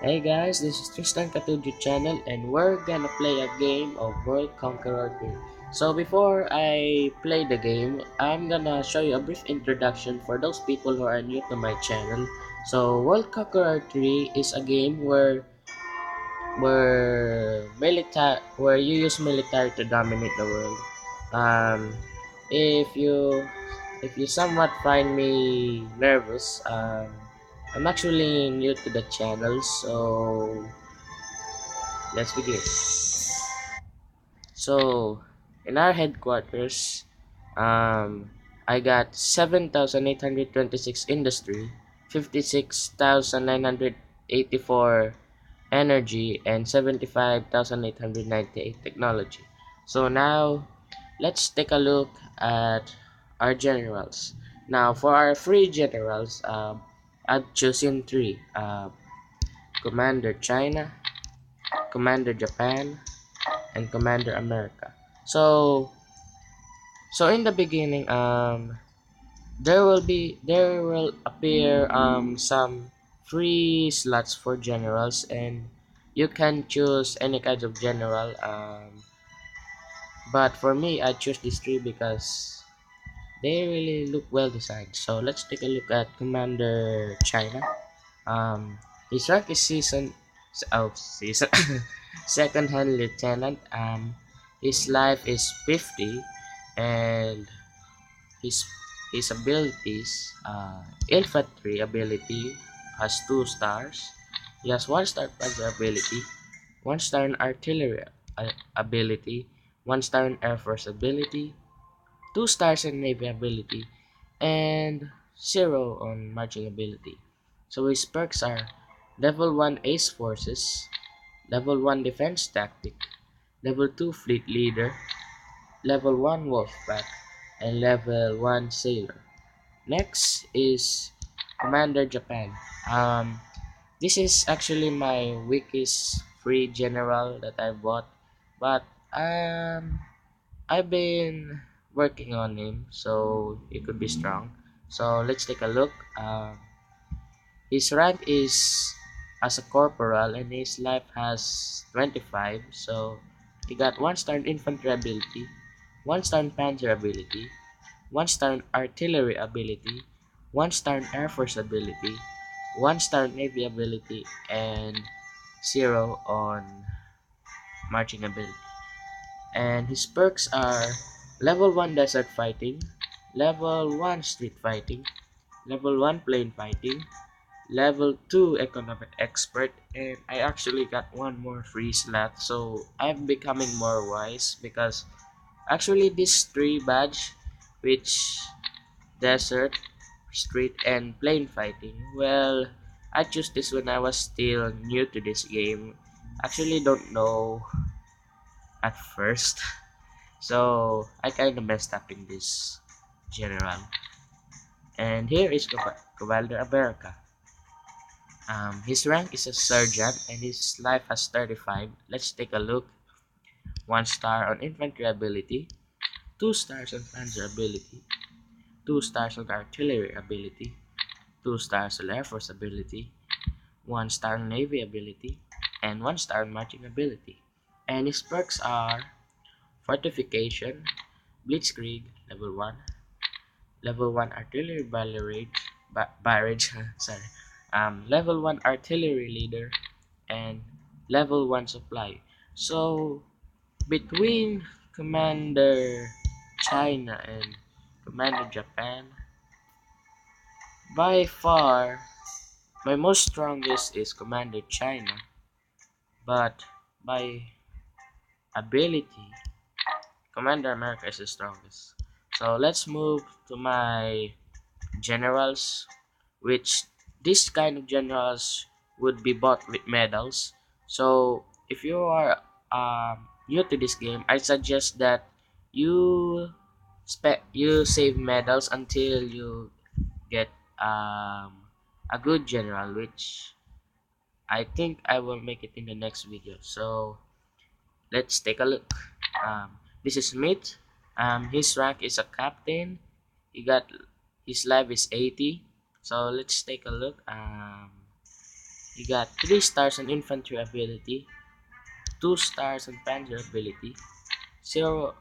Hey guys, this is Tristan Katuju channel and we're gonna play a game of World Conqueror 3. So before I play the game, I'm gonna show you a brief introduction for those people who are new to my channel. So World Conqueror 3 is a game where you use military to dominate the world. Um, if you somewhat find me nervous, I'm actually new to the channel, so let's begin. So, in our headquarters, I got 7,826 industry, 56,984 energy, and 75,898 technology. So now, let's take a look at our generals. Now, for our free generals, I've chosen three. Commander China, Commander Japan, and Commander America. So in the beginning, there will appear some free slots for generals, and you can choose any kind of general. But for me, I choose these three because they really look well designed. So let's take a look at Commander China. Um, his rank is season second hand lieutenant. His life is 50, and his his abilities, infantry ability has 2 stars. He has 1 star panzer ability, 1 star in artillery ability, 1 star in air force ability, 2 stars in navy ability, and 0 on marching ability. So his perks are level 1 ace forces, level 1 defense tactic, level 2 fleet leader, level 1 wolfpack, and level 1 sailor. Next is Commander Japan. This is actually my weakest free general that I bought, but I've been working on him, so he could be strong. So let's take a look. His rank is as a corporal, and his life has 25. So he got 1 star in infantry ability, 1 star in panzer ability, 1 star in artillery ability, 1 star in air force ability, 1 star in navy ability, and 0 on marching ability. And his perks are level 1 desert fighting, level 1 street fighting, level 1 plane fighting, level 2 economic expert, and I actually got one more free slot, so I'm becoming more wise because actually this 3 badge, which desert, street, and plane fighting, well, I chose this when I was still new to this game. Actually don't know at first, so I kind of messed up in this general. And here is Commander America. His rank is a sergeant and his life has 35. Let's take a look. 1 star on infantry ability, 2 stars on panzer ability, 2 stars on artillery ability, 2 stars on air force ability, 1 star on navy ability, and 1 star on marching ability. And his perks are fortification, blitzkrieg level 1, level 1 artillery barrage, sorry, level 1 artillery leader, and level 1 supply. So between Commander China and Commander Japan, by far my most strongest is Commander China, but by ability Commander America is the strongest. So let's move to my generals, which this kind of generals would be bought with medals. So if you are new to this game, I suggest that you you save medals until you get a good general, which I think I will make it in the next video. So let's take a look. This is Smith. His rank is a captain. He got his life is 80. So let's take a look. You got 3 stars on infantry ability, 2 stars on panzer ability, 0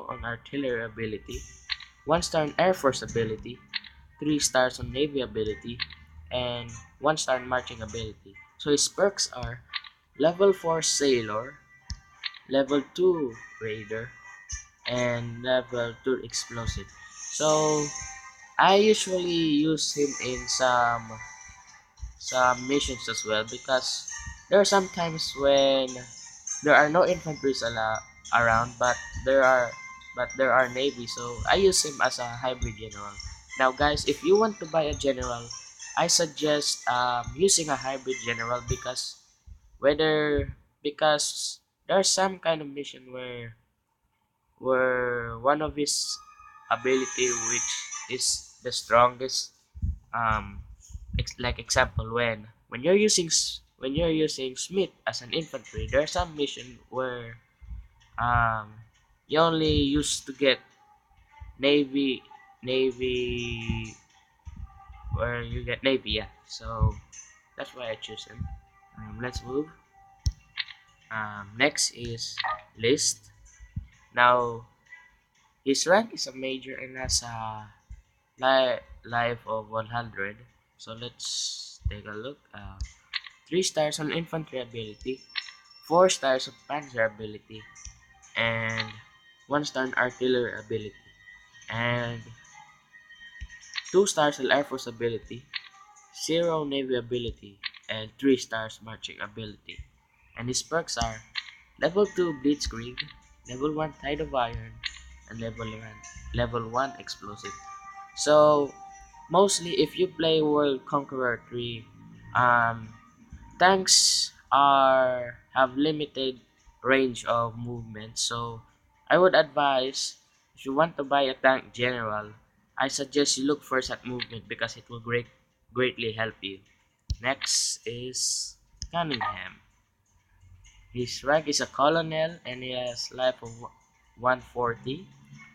on artillery ability, 1 star on air force ability, 3 stars on navy ability, and 1 star on marching ability. So his perks are level 4 sailor, level 2 raider, and level 2 explosive. So I usually use him in some missions as well because there are some times when there are no infantries around, but there are navy. So I use him as a hybrid general. Now, guys, if you want to buy a general, I suggest using a hybrid general whether because there's some kind of mission where one of his ability which is the strongest, like example, when you're using Smith as an infantry, there's some mission where you only used to get navy where you get navy, yeah. So that's why I choose him. Let's move. Next is list. Now his rank is a major and has a life of 100. So let's take a look. 3 stars on infantry ability, 4 stars of panzer ability, and 1 star on artillery ability, and 2 stars on air force ability, 0 navy ability, and 3 stars marching ability. And his perks are level 2 blitzkrieg, level 1 tide of iron, and level 1 explosive. So mostly if you play World Conqueror 3, um, tanks are have limited range of movement. So I would advise, if you want to buy a tank general, I suggest you look first at movement because it will greatly help you. Next is Cunningham. His rank is a colonel and he has life of 140.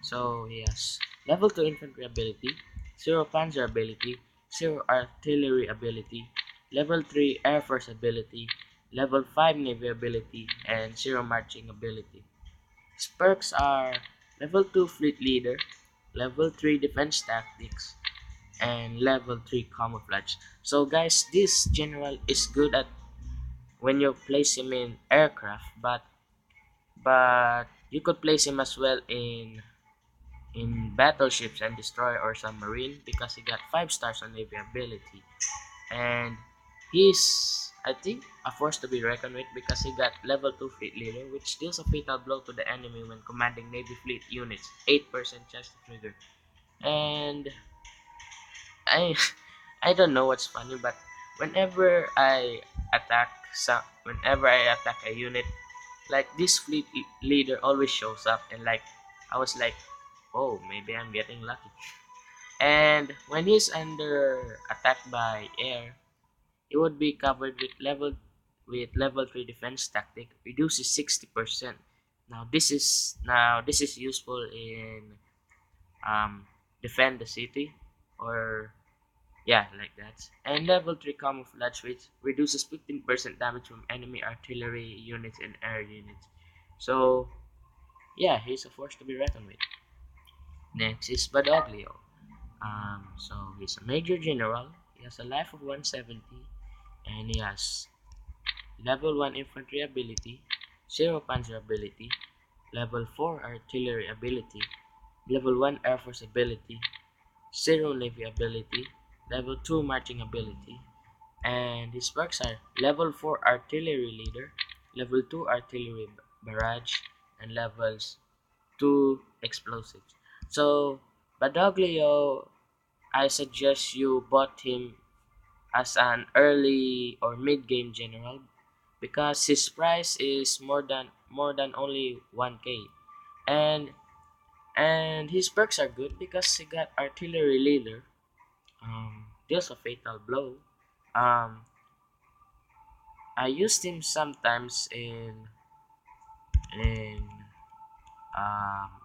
So he has level 2 infantry ability, 0 panzer ability, 0 artillery ability, level 3 air force ability, level 5 navy ability, and 0 marching ability. His perks are level 2 fleet leader, level 3 defense tactics, and level 3 camouflage. So guys, this general is good at when you place him in aircraft, but you could place him as well in battleships and destroyer or submarine because he got 5 stars on navy ability, and he's, I think, a force to be reckoned with because he got level 2 fleet leader, which deals a fatal blow to the enemy when commanding navy fleet units, 8% chance to trigger. And I I don't know what's funny, but whenever I attack a unit, like this leader always shows up, and like I was like, oh, maybe I'm getting lucky. And when he's under attack by air, he would be covered with level 3 defense tactic, reduces 60%. Now this is useful in um defend the city, or yeah, like that. And level 3 camouflage, which reduces 15% damage from enemy artillery units and air units. So yeah, he's a force to be reckoned with. Next is Badoglio. So he's a major general. He has a life of 170, and he has level 1 infantry ability, 0 panzer ability, level 4 artillery ability, level 1 air force ability, 0 navy ability, level 2 marching ability, and his perks are level 4 artillery leader, level 2 artillery barrage, and levels 2 explosives. So Badoglio, I suggest you bought him as an early or mid game general because his price is more than only 1k, and and his perks are good because he got artillery leader, deals a fatal blow. um I used him sometimes in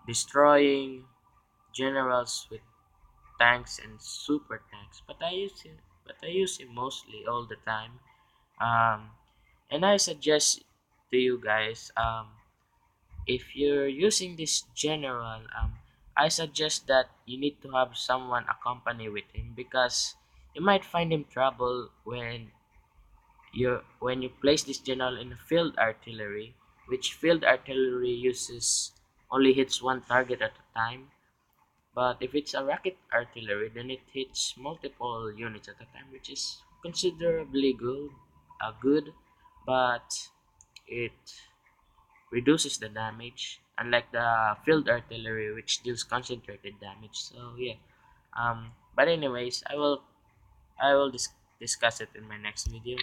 destroying generals with tanks and super tanks, but I use him mostly all the time Um, and I suggest to you guys, if you're using this general, I suggest that you need to have someone accompany with him, because you might find him trouble when you place this general in a field artillery, which field artillery uses only hits one target at a time. But if it's a rocket artillery, then it hits multiple units at a time, which is considerably good, but it reduces the damage, unlike the field artillery, which deals concentrated damage. So yeah. But anyways, I will discuss it in my next video.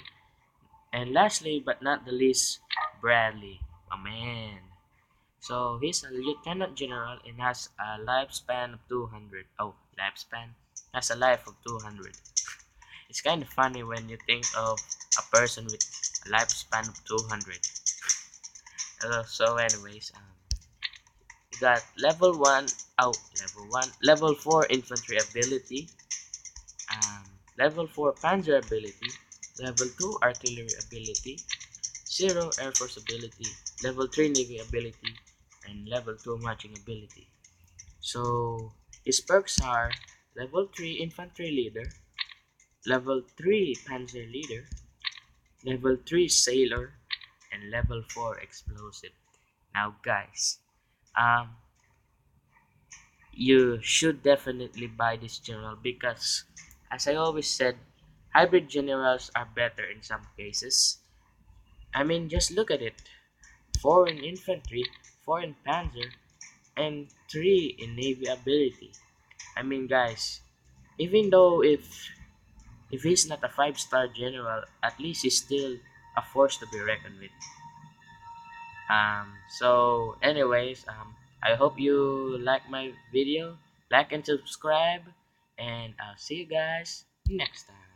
And lastly, but not the least, Bradley, my man. So he's a lieutenant general and has a lifespan of 200. Oh, lifespan has a life of 200. It's kind of funny when you think of a person with a lifespan of 200. So anyways, we got level 1, oh, level 1, level 4 infantry ability, um, level 4 panzer ability, level 2 artillery ability, 0 air force ability, level 3 navy ability, and level 2 marching ability. So his perks are level 3 infantry leader, level 3 panzer leader, level 3 sailor, and level 4 explosive. Now guys, um, you should definitely buy this general, because as I always said, hybrid generals are better in some cases. I mean, just look at it. 4 in infantry, 4 in panzer, and 3 in navy ability. I mean guys, even though if he's not a 5-star general, at least he's still a force to be reckoned with. So anyways, I hope you like my video, like and subscribe, and I'll see you guys next time.